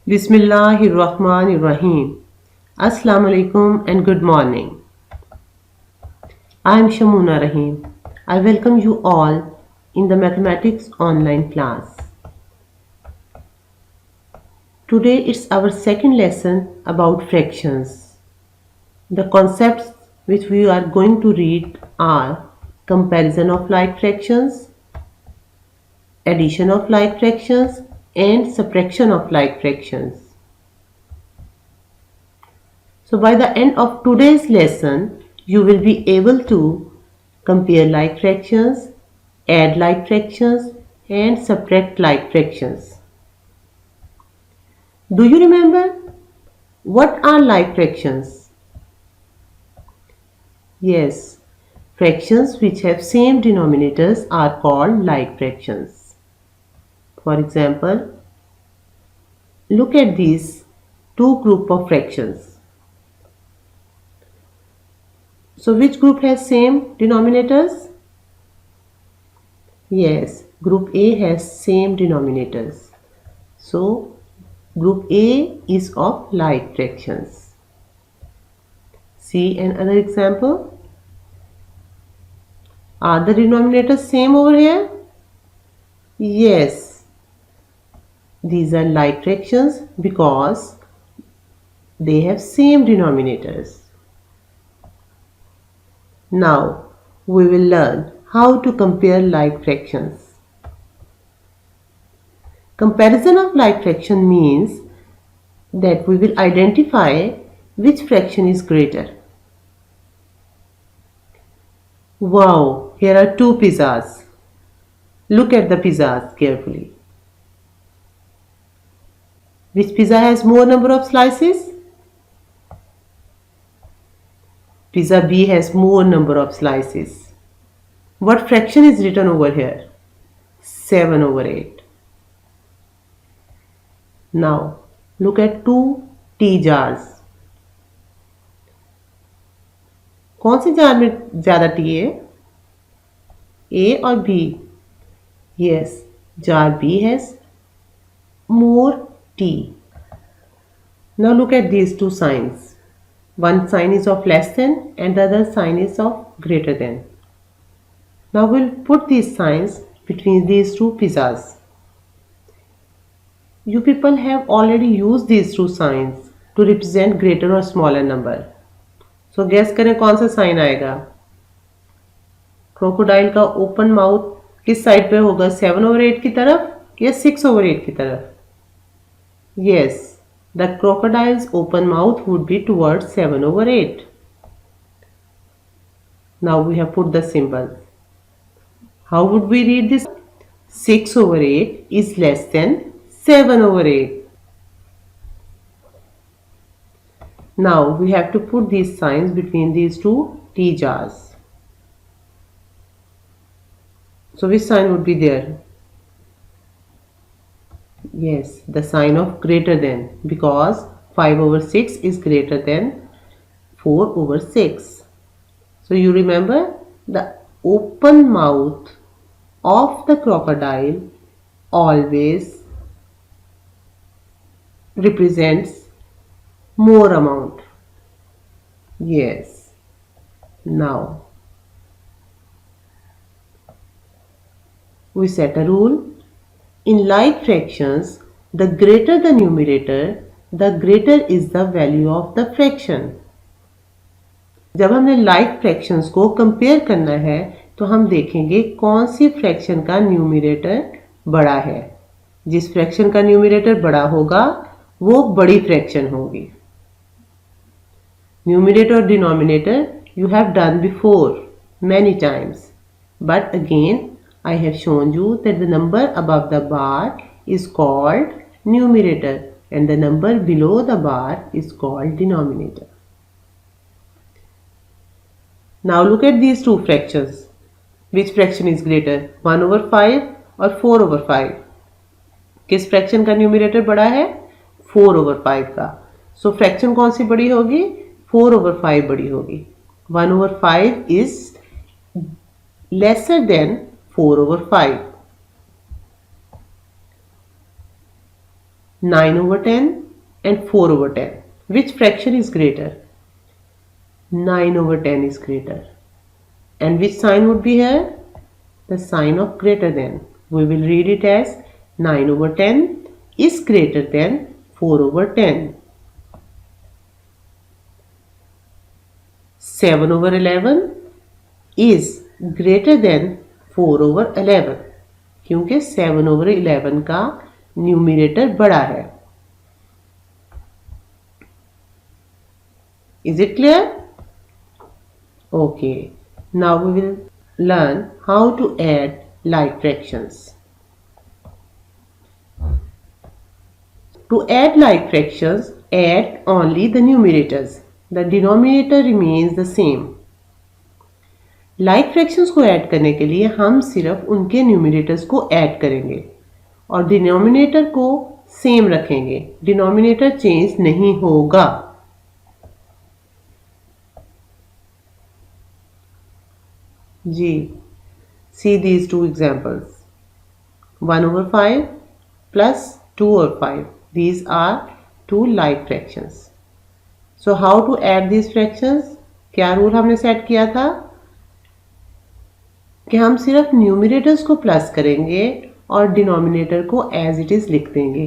Bismillahirrahmanirrahim. Assalamu alaikum and good morning. I am Shamuna Rahim. I welcome you all in the mathematics online class. Today it's our second lesson about fractions. The concepts which we are going to read are comparison of like fractions, addition of like fractions, and subtraction of like fractions. So by the end of today's lesson, you will be able to compare like fractions, add like fractions, and subtract like fractions. Do you remember what are like fractions? Yes, fractions which have same denominators are called like fractions. For example, look at these two group of fractions. So which group has same denominators? Yes, group A has same denominators. So group A is of like fractions. See another example. Are the denominators same over here? Yes. These are like fractions because they have same denominators. Now we will learn how to compare like fractions. Comparison of like fraction means that we will identify which fraction is greater. Wow, here are two pizzas. Look at the pizzas carefully. Which pizza has more number of slices? Pizza B has more number of slices. What fraction is written over here? 7 over 8. Now look at two tea jars. कौन से jar में ज़्यादा T है? A or B? Yes, jar B has more tea. Now look at these two signs. One sign is of less than and the other sign is of greater than. Now we'll put these signs between these two pizzas. You people have already used these two signs to represent greater or smaller number. So guess करें कौन सा sign आएगा? Crocodile का open mouth किस side पे होगा? 7 over 8 की तरफ या 6 over 8 की तरफ? Yes, the crocodile's open mouth would be towards 7 over 8. Now we have put the symbol. How would we read this? 6 over 8 is less than 7 over 8. Now we have to put these signs between these two tea jars. So which sign would be there? Yes, the sign of greater than, because 5 over 6 is greater than 4 over 6. So you remember the open mouth of the crocodile always represents more amount. Yes. Now we set a rule. In like fractions, the greater the numerator, the greater is the value of the fraction. जब हमने like fractions को compare करना है तो हम देखेंगे कौन सी fraction का numerator बड़ा है. जिस fraction का numerator बड़ा होगा वो बड़ी fraction होगी. Numerator or denominator you have done before many times, but again I have shown you that the number above the bar is called numerator and the number below the bar is called denominator. Now look at these two fractions. Which fraction is greater, 1 over 5 or 4 over 5? किस fraction का numerator बड़ा है? 4 over 5 का. So fraction कौन सी बड़ी होगी? 4 over 5 बड़ी होगी. 1 over 5 is lesser than 4 over 5. 9/10 and 4/10. Which fraction is greater? 9/10 is greater. And which sign would be here? The sign of greater than. We will read it as 9/10 is greater than 4/10. 7/11 is greater than 4/11 क्योंकि 7/11 का numerator बड़ा है. Is it clear? Okay. Now we will learn how to add like fractions. To add like fractions, add only the numerators. The denominator remains the same. Like fractions को add करने के लिए हम सिर्फ उनके न्यूमरेटर्स को ऐड करेंगे और डिनोमिनेटर को सेम रखेंगे. डिनोमिनेटर चेंज नहीं होगा. जी, see these two examples. 1/5 plus 2/5. These are two like fractions. So how to add these fractions? क्या रूल हमने सेट किया था कि हम सिर्फ न्यूमरेटर्स को प्लस करेंगे और डिनोमिनेटर को एज इट इज लिख देंगे.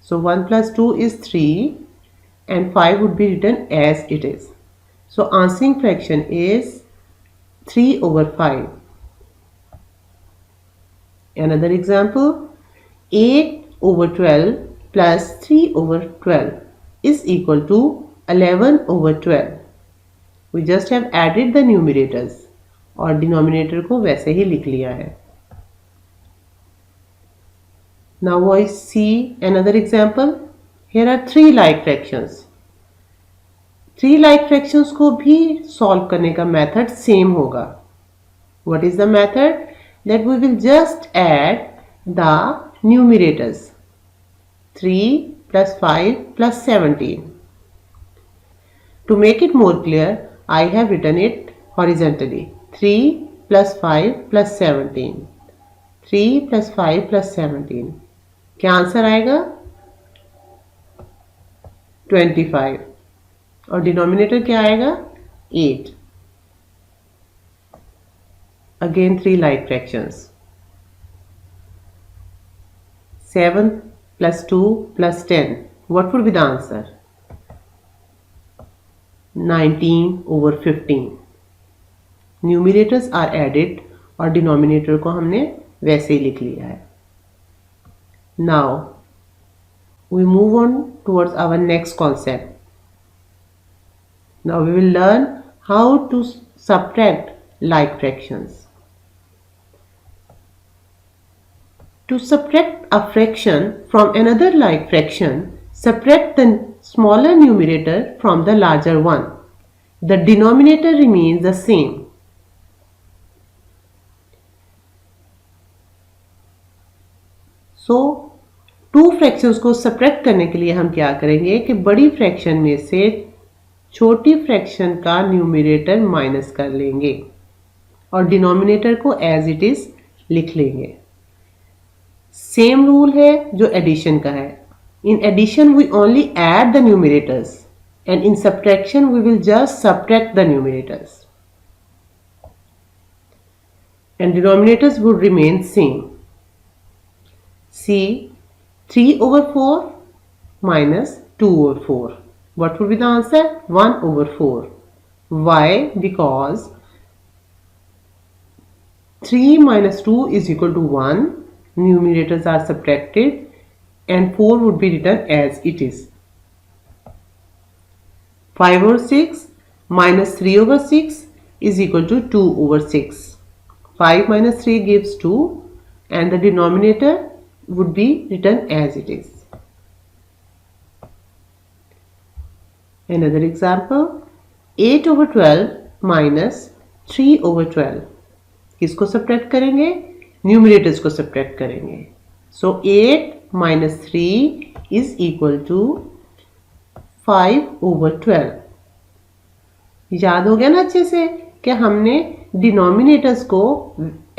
So 1 plus 2 is 3 and 5 would be written as it is. So answering fraction is 3/5. Another example, 8/12 plus 3/12 is equal to 11/12. We just have added the numerators और denominator को वैसे ही लिख लिया है. Now I see another example. Here are 3 like fractions. 3 like fractions को भी solve करने का मेथड सेम होगा. What is the method? That we will just add the numerators. 3 plus 5 plus 17. To make it more clear, I have written it horizontally. 3 plus 5 plus 17. 3 plus 5 plus 17. क्या answer आएगा? 25. और denominator क्या आएगा? 8. Again 3 like fractions. 7 plus 2 plus 10. What would be the answer? 19/15. Numerators are added और denominator को हमने वैसे ही लिख लिया है. Now we move on towards our next concept. Now we will learn how to subtract like fractions. To subtract a fraction from another like fraction, subtract the smaller numerator from the larger one. The denominator remains the same. So, 2 fractions को subtract करने के लिए हम क्या करेंगे कि बड़ी fraction में से छोटी fraction का numerator माइनस कर लेंगे और denominator को as it is लिख लेंगे. सेम रूल है जो एडिशन का है. In addition we only add the numerators and in subtraction we will just subtract the numerators and denominators would remain same. See 3/4 minus 2/4. What would be the answer? 1/4. Why? Because 3 minus 2 is equal to 1. Numerators are subtracted and 4 would be written as it is. 5/6 minus 3/6 is equal to 2/6. 5 minus 3 gives 2 and the denominator would be written as it is. Another example, 8/12 minus 3/12. किसको subtract करेंगे? Numerators को subtract करेंगे. सो 8 minus 3 is equal to 5/12. याद हो गया ना अच्छे से कि हमने डिनोमिनेटर्स को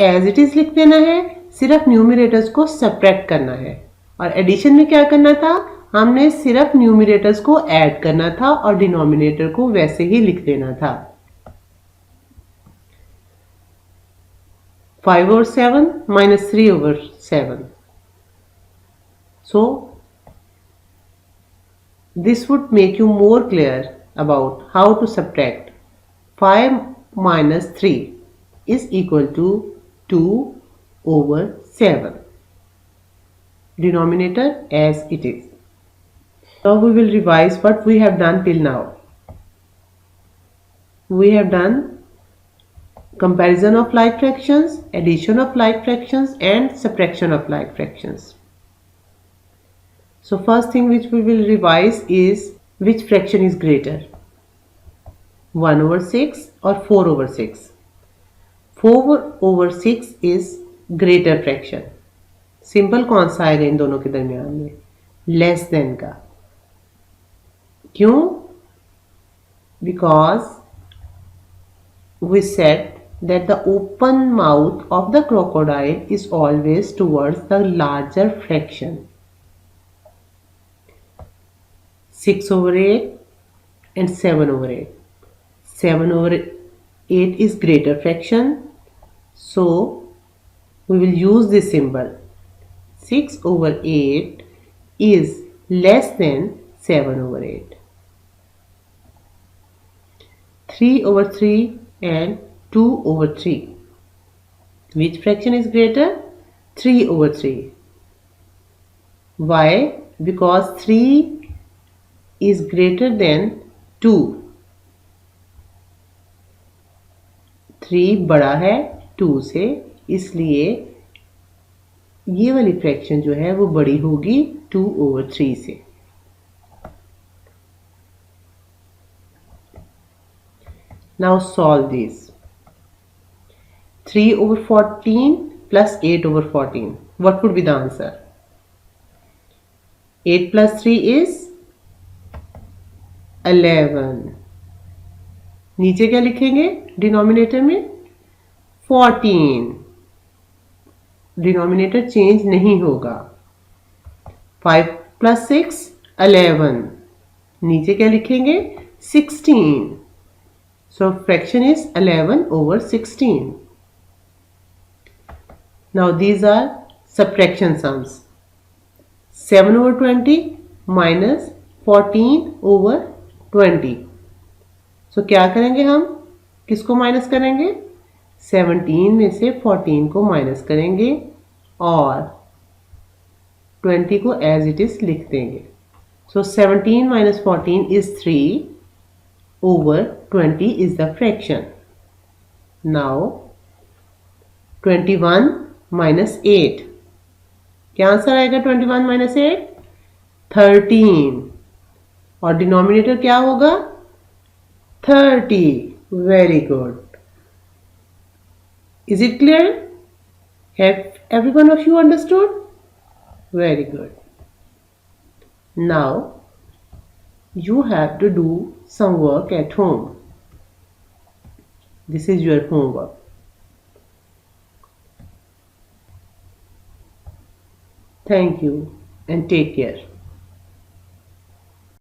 एज इट इज लिख देना है, सिर्फ न्यूमरेटर्स को सब्ट्रैक्ट करना है. और एडिशन में क्या करना था, हमने सिर्फ न्यूमिरेटर्स को ऐड करना था और डिनोमिनेटर को वैसे ही लिख देना था। 5/7 minus 3/7. So this would make you more clear about how to subtract. 5 minus 3 is equal to 2/7. Denominator as it is. Now we will revise what we have done till now. We have done comparison of like fractions, addition of like fractions, and subtraction of like fractions. So first thing which we will revise is which fraction is greater, 1/6 or 4/6. 4/6 is greater fraction. Simple कौन सा आएगा इन दोनों के दरमियान में, less than का। क्यों? Because we said that the open mouth of the crocodile is always towards the larger fraction. 6/8 and 7/8. 7/8 is greater fraction, so we will use this symbol. 6/8 is less than 7/8. 3/3 and 2/3. Which fraction is greater? 3/3. Why? Because 3 is greater than 2. 3 बड़ा है 2 से, इसलिए ये वाली fraction जो है वो बड़ी होगी 2/3 से। Now solve this. 3/14 plus 8/14. What would be the answer? 8 plus 3 is 11. नीचे क्या लिखेंगे डिनोमिनेटर में? 14. डिनोमिनेटर चेंज नहीं होगा। 5 plus 6 11. नीचे क्या लिखेंगे? 16. So fraction is 11/16. Now these are subtraction sums. 7/20 minus 14/20. So क्या करेंगे हम? किसको माइनस करेंगे? 17 में से 14 को माइनस करेंगे और 20 को एज इट इज लिख देंगे। So 17 minus 14 is 3/20 is the fraction. Now 21 minus 8. क्या आंसर आएगा 21 minus 8? 13. और डिनोमिनेटर क्या होगा? 30. Very good. Is it clear? Have every one of you understood? Very good. Now you have to do some work at home. This is your homework. Thank you and take care.